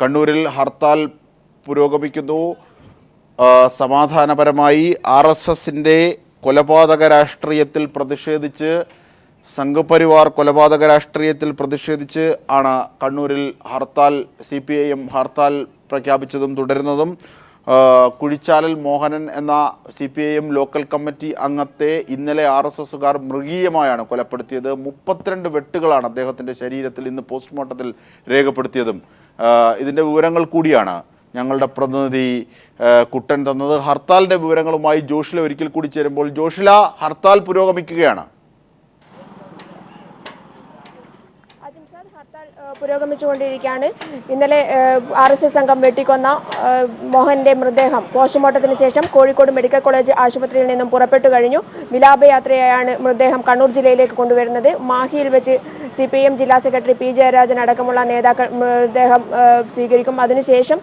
കണ്ണൂരിൽ ഹർത്താൽ പുരോഗമിക്കുന്നു. സമാധാനപരമായി RSSന്റെ കൊലപാതക രാഷ്ട്രീയത്തിൽ പ്രതിഷേധിച്ച്, സംഘപരിവാർ കൊലപാതക രാഷ്ട്രീയത്തിൽ പ്രതിഷേധിച്ച് ആണ് കണ്ണൂരിൽ ഹർത്താൽ CPIM ഹർത്താൽ പ്രഖ്യാപിച്ചതും തുടരുന്നതും. കുഴിച്ചാലൽ മോഹനൻ എന്ന CPIM ലോക്കൽ കമ്മിറ്റി അംഗത്തെ ഇന്നലെ RSSകാർ മൃഗീയമായാണ് കൊലപ്പെടുത്തിയത്. 32 വെട്ടുകളാണ് അദ്ദേഹത്തിൻ്റെ ശരീരത്തിൽ ഇന്ന് പോസ്റ്റ്മോർട്ടത്തിൽ രേഖപ്പെടുത്തിയതും. ഇതിൻ്റെ വിവരങ്ങൾ കൂടിയാണ് ഞങ്ങളുടെ പ്രതിനിധി കുട്ടൻ തന്നത്. ഹർത്താലിൻ്റെ വിവരങ്ങളുമായി ജോഷില ഒരിക്കൽ കൂടി ചേരുമ്പോൾ. ജോഷില, ഹർത്താൽ പുരോഗമിക്കുകയാണ്. ഹർത്താൽ പുരോഗമിച്ചുകൊണ്ടിരിക്കുകയാണ്. ഇന്നലെ RSS സംഘം വെട്ടിക്കൊന്ന മോഹൻ്റെ മൃതദേഹം പോസ്റ്റ്മോർട്ടത്തിന് ശേഷം കോഴിക്കോട് മെഡിക്കൽ കോളേജ് ആശുപത്രിയിൽ നിന്നും പുറപ്പെട്ടു കഴിഞ്ഞു. വിലാപയാത്രയായാണ് മൃതദേഹം കണ്ണൂർ ജില്ലയിലേക്ക് കൊണ്ടുവരുന്നത്. മാഹിയിൽ വെച്ച് CPIM ജില്ലാ സെക്രട്ടറി P ജയരാജൻ അടക്കമുള്ള നേതാക്കൾ മൃതദേഹം സ്വീകരിക്കും. അതിനുശേഷം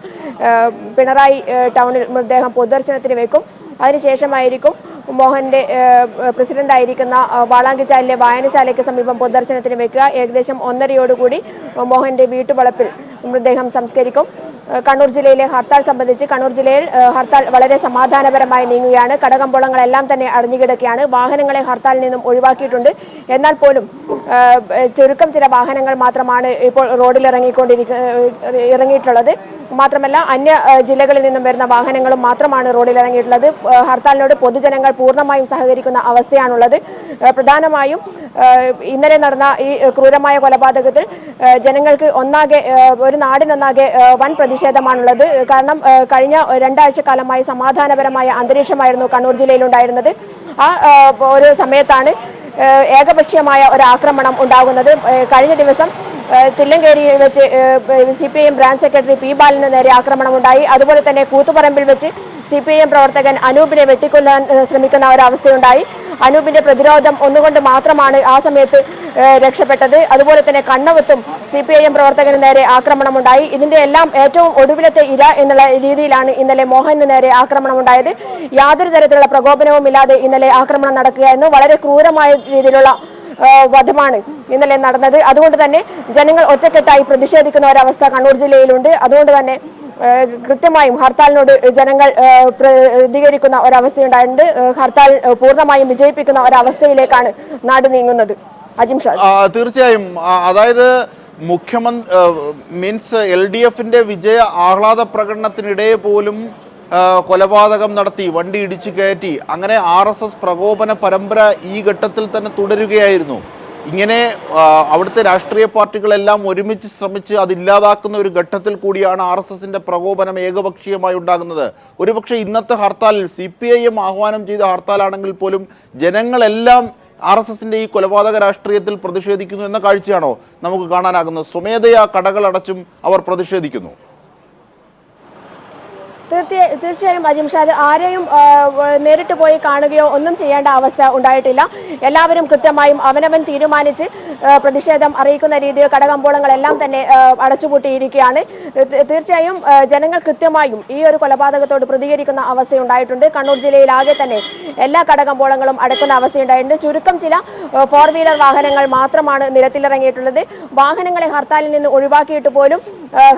പിണറായി ടൗണിൽ മൃതദേഹം പൊതുദർശനത്തിന് വെക്കും. അതിനുശേഷമായിരിക്കും മോഹൻ്റെ പ്രസിഡന്റായിരിക്കുന്ന വാളാങ്കിച്ചാലിലെ വായനശാലയ്ക്ക് സമീപം പൊതുദർശനത്തിന് വെക്കുക. ഏകദേശം 1:30 മോഹൻ്റെ വീട്ടുവളപ്പിൽ മൃതദേഹം സംസ്കരിക്കും. കണ്ണൂർ ജില്ലയിലെ ഹർത്താൽ സംബന്ധിച്ച് കണ്ണൂർ ജില്ലയിൽ ഹർത്താൽ വളരെ സമാധാനപരമായി നീങ്ങുകയാണ്. കടകമ്പോളങ്ങളെല്ലാം തന്നെ അടഞ്ഞുകിടക്കുകയാണ്. വാഹനങ്ങളെ ഹർത്താലിൽ നിന്നും ഒഴിവാക്കിയിട്ടുണ്ട്. എന്നാൽ പോലും ചുരുക്കം ചില വാഹനങ്ങൾ മാത്രമാണ് ഇപ്പോൾ റോഡിൽ ഇറങ്ങിയിട്ടുള്ളത്. മാത്രമല്ല അന്യ ജില്ലകളിൽ നിന്നും വരുന്ന വാഹനങ്ങളും മാത്രമാണ് റോഡിൽ ഇറങ്ങിയിട്ടുള്ളത്. ഹർത്താലിനോട് പൊതുജനങ്ങൾ പൂർണ്ണമായും സഹകരിക്കുന്ന അവസ്ഥയാണുള്ളത്. പ്രധാനമായും ഇന്നലെ നടന്ന ഈ ക്രൂരമായ കൊലപാതകത്തിൽ ജനങ്ങൾക്ക് ഒരു നാടിനൊന്നാകെ വൻ പ്രതിഷേധമാണുള്ളത്. കാരണം കഴിഞ്ഞ 2 ആഴ്ചക്കാലമായി സമാധാനപരമായ അന്തരീക്ഷമായിരുന്നു കണ്ണൂർ ജില്ലയിലുണ്ടായിരുന്നത്. ആ ഒരു സമയത്താണ് ഏകപക്ഷീയമായ ഒരു ആക്രമണം ഉണ്ടാകുന്നത്. കഴിഞ്ഞ ദിവസം തില്ലങ്കേരിയിൽ വെച്ച് CPIM ബ്രാഞ്ച് സെക്രട്ടറി P ബാലന് നേരെ ആക്രമണമുണ്ടായി. അതുപോലെ തന്നെ കൂത്തുപറമ്പിൽ വെച്ച് CPIM പ്രവർത്തകൻ അനൂപിനെ വെട്ടിക്കൊല്ലാൻ ശ്രമിക്കുന്ന ഒരവസ്ഥയുണ്ടായി. അനൂപിന്റെ പ്രതിരോധം ഒന്നുകൊണ്ട് മാത്രമാണ് ആ സമയത്ത് രക്ഷപ്പെട്ടത്. അതുപോലെ തന്നെ കണ്ണവത്തും CPIM പ്രവർത്തകന് നേരെ ആക്രമണമുണ്ടായി. ഇതിന്റെ എല്ലാം ഏറ്റവും ഒടുവിലത്തെ ഇര എന്നുള്ള രീതിയിലാണ് ഇന്നലെ മോഹന് നേരെ ആക്രമണമുണ്ടായത്. യാതൊരു തരത്തിലുള്ള പ്രകോപനവും ഇല്ലാതെ ഇന്നലെ ആക്രമണം നടക്കുകയായിരുന്നു. വളരെ ക്രൂരമായ രീതിയിലുള്ള വധമാണ് ഇന്നലെ നടന്നത്. അതുകൊണ്ട് തന്നെ ജനങ്ങൾ ഒറ്റക്കെട്ടായി പ്രതിഷേധിക്കുന്ന ഒരവസ്ഥ കണ്ണൂർ ജില്ലയിലുണ്ട്. അതുകൊണ്ട് തന്നെ കൃത്യമായും ഹർത്താലിനോട് ജനങ്ങൾ പ്രതികരിക്കുന്ന ഒരവസ്ഥയുണ്ടായിട്ടുണ്ട്. ഹർത്താൽ പൂർണ്ണമായും വിജയിപ്പിക്കുന്ന ഒരവസ്ഥയിലേക്കാണ് നാട് നീങ്ങുന്നത്. തീർച്ചയായും. അതായത് മുഖ്യമന്ത്രി LDFന്റെ വിജയ ആഹ്ലാദ പ്രകടനത്തിനിടെ പോലും കൊലപാതകം നടത്തി, വണ്ടി ഇടിച്ചു കയറ്റി, അങ്ങനെ RSS പ്രകോപന പരമ്പര ഈ ഘട്ടത്തിൽ തന്നെ തുടരുകയായിരുന്നു. ഇങ്ങനെ അവിടുത്തെ രാഷ്ട്രീയ പാർട്ടികളെല്ലാം ഒരുമിച്ച് ശ്രമിച്ച് അതില്ലാതാക്കുന്ന ഒരു ഘട്ടത്തിൽ കൂടിയാണ് RSSന്റെ പ്രകോപനം ഏകപക്ഷീയമായി ഉണ്ടാകുന്നത്. ഒരുപക്ഷെ ഇന്നത്തെ ഹർത്താൽ CPIM ആഹ്വാനം ചെയ്ത ഹർത്താലാണെങ്കിൽ പോലും ജനങ്ങളെല്ലാം RSSന്റെ ഈ കൊലപാതക രാഷ്ട്രീയത്തിൽ പ്രതിഷേധിക്കുന്നു എന്ന കാഴ്ചയാണോ നമുക്ക് കാണാനാകുന്നത്? സ്വമേധയാ കടകളടച്ചും അവർ പ്രതിഷേധിക്കുന്നു. തീർച്ചയായും അജിംഷാദ്, ആരെയും നേരിട്ട് പോയി കാണുകയോ ഒന്നും ചെയ്യേണ്ട അവസ്ഥ ഉണ്ടായിട്ടില്ല. എല്ലാവരും കൃത്യമായും അവനവൻ തീരുമാനിച്ച് പ്രതിഷേധം അറിയിക്കുന്ന രീതിയിൽ കടകമ്പോളങ്ങളെല്ലാം തന്നെ അടച്ചുപൂട്ടിയിരിക്കുകയാണ്. തീർച്ചയായും ജനങ്ങൾ കൃത്യമായും ഈ ഒരു കൊലപാതകത്തോട് പ്രതികരിക്കുന്ന അവസ്ഥയുണ്ടായിട്ടുണ്ട്. കണ്ണൂർ ജില്ലയിലാകെ തന്നെ എല്ലാ കടകമ്പോളങ്ങളും അടക്കുന്ന അവസ്ഥയുണ്ടായിട്ടുണ്ട്. ചുരുക്കം ചില 4 വീലർ വാഹനങ്ങൾ മാത്രമാണ് നിരത്തിലിറങ്ങിയിട്ടുള്ളത്. വാഹനങ്ങളെ ഹർത്താലിൽ നിന്ന് ഒഴിവാക്കിയിട്ട് പോലും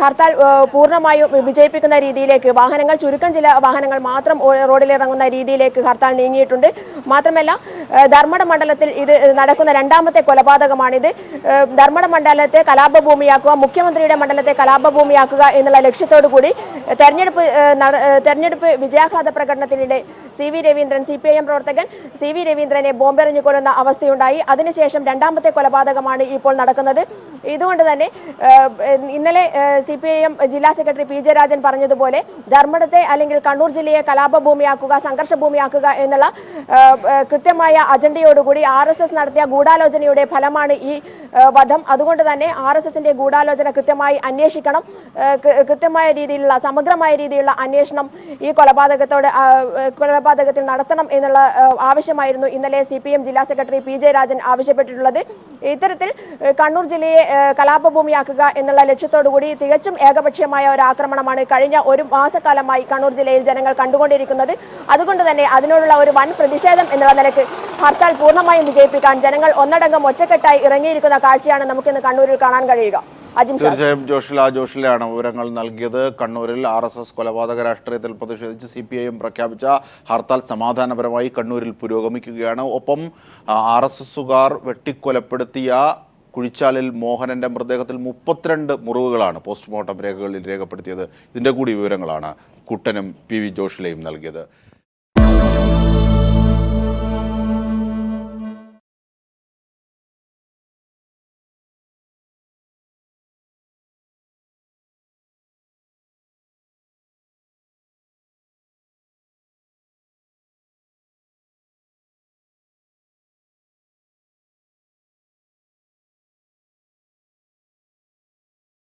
ഹർത്താൽ പൂർണ്ണമായും വിജയിപ്പിക്കുന്ന രീതിയിലേക്ക് ചുരുക്കം ചില വാഹനങ്ങൾ മാത്രം റോഡിലിറങ്ങുന്ന രീതിയിലേക്ക് ഹർത്താൽ നീങ്ങിയിട്ടുണ്ട്. മാത്രമല്ല ധർമ്മട മണ്ഡലത്തിൽ ഇത് നടക്കുന്ന 2ാമത്തെ കൊലപാതകമാണിത്. ധർമ്മട മണ്ഡലത്തെ കലാപഭൂമിയാക്കുക, മുഖ്യമന്ത്രിയുടെ മണ്ഡലത്തെ കലാപഭൂമിയാക്കുക എന്നുള്ള ലക്ഷ്യത്തോടു കൂടി തെരഞ്ഞെടുപ്പ് വിജയാഹ്ലാദ പ്രകടനത്തിനിടെ CV രവീന്ദ്രൻ, CPIM പ്രവർത്തകൻ CV രവീന്ദ്രനെ ബോംബെറിഞ്ഞു കൊല്ലുന്ന അവസ്ഥയുണ്ടായി. അതിനുശേഷം 2ാമത്തെ കൊലപാതകമാണ് ഇപ്പോൾ നടക്കുന്നത്. ഇതുകൊണ്ട് തന്നെ ഇന്നലെ CPIM ജില്ലാ സെക്രട്ടറി P ജയരാജൻ പറഞ്ഞതുപോലെ ധർമ്മടത്തെ അല്ലെങ്കിൽ കണ്ണൂർ ജില്ലയെ കലാപഭൂമിയാക്കുക, സംഘർഷഭൂമിയാക്കുക എന്നുള്ള കൃത്യമായ അജണ്ടയോടുകൂടി RSS നടത്തിയ ഗൂഢാലോചനയുടെ ഫലമാണ് ഈ വധം. അതുകൊണ്ട് തന്നെ RSSന്റെ ഗൂഢാലോചന കൃത്യമായി അന്വേഷിക്കണം. കൃത്യമായ രീതിയിലുള്ള സമഗ്രമായ രീതിയിലുള്ള അന്വേഷണം ഈ കൊലപാതകത്തിൽ നടത്തണം എന്നുള്ള ആവശ്യമായിരുന്നു ഇന്നലെ CPIM ജില്ലാ സെക്രട്ടറി P ജയരാജൻ ആവശ്യപ്പെട്ടിട്ടുള്ളത്. ഇത്തരത്തിൽ കണ്ണൂർ ജില്ലയെ കലാപഭൂമിയാക്കുക എന്നുള്ള ലക്ഷ്യത്തോടുകൂടി തികച്ചും ഏകപക്ഷീയമായ ഒരു ആക്രമണമാണ് കഴിഞ്ഞ 1 മാസക്കാലമായി കണ്ണൂർ ജില്ലയിൽ ജനങ്ങൾ കണ്ടുകൊണ്ടിരിക്കുന്നത്. അതുകൊണ്ട് തന്നെ അതിനോടുള്ള ഒരു വൻ പ്രതിഷേധം എന്നുള്ള നിലയ്ക്ക് ഹർത്താൽ പൂർണ്ണമായും വിജയിപ്പിക്കാൻ ജനങ്ങൾ ഒന്നടങ്കം ഒറ്റക്കെട്ടായി ഇറങ്ങിയിരിക്കുന്ന കാഴ്ചയാണ് നമുക്കിന്ന് കണ്ണൂരിൽ കാണാൻ കഴിയുക. തീർച്ചയായും ജോഷിലാണ് വിവരങ്ങൾ നൽകിയത്. കണ്ണൂരിൽ RSS കൊലപാതക രാഷ്ട്രീയത്തിൽ പ്രതിഷേധിച്ച് CPIM പ്രഖ്യാപിച്ച ഹർത്താൽ സമാധാനപരമായി കണ്ണൂരിൽ പുരോഗമിക്കുകയാണ്. ഒപ്പം RSSുകാർ വെട്ടിക്കൊലപ്പെടുത്തിയ കുഴിച്ചാലിൽ മോഹനന്റെ മൃതദേഹത്തിൽ 32 മുറിവുകളാണ് പോസ്റ്റ്മോർട്ടം രേഖകളിൽ രേഖപ്പെടുത്തിയത്. ഇതിന്റെ കൂടി വിവരങ്ങളാണ് കുട്ടനും PV ജോഷിലയും നൽകിയത്.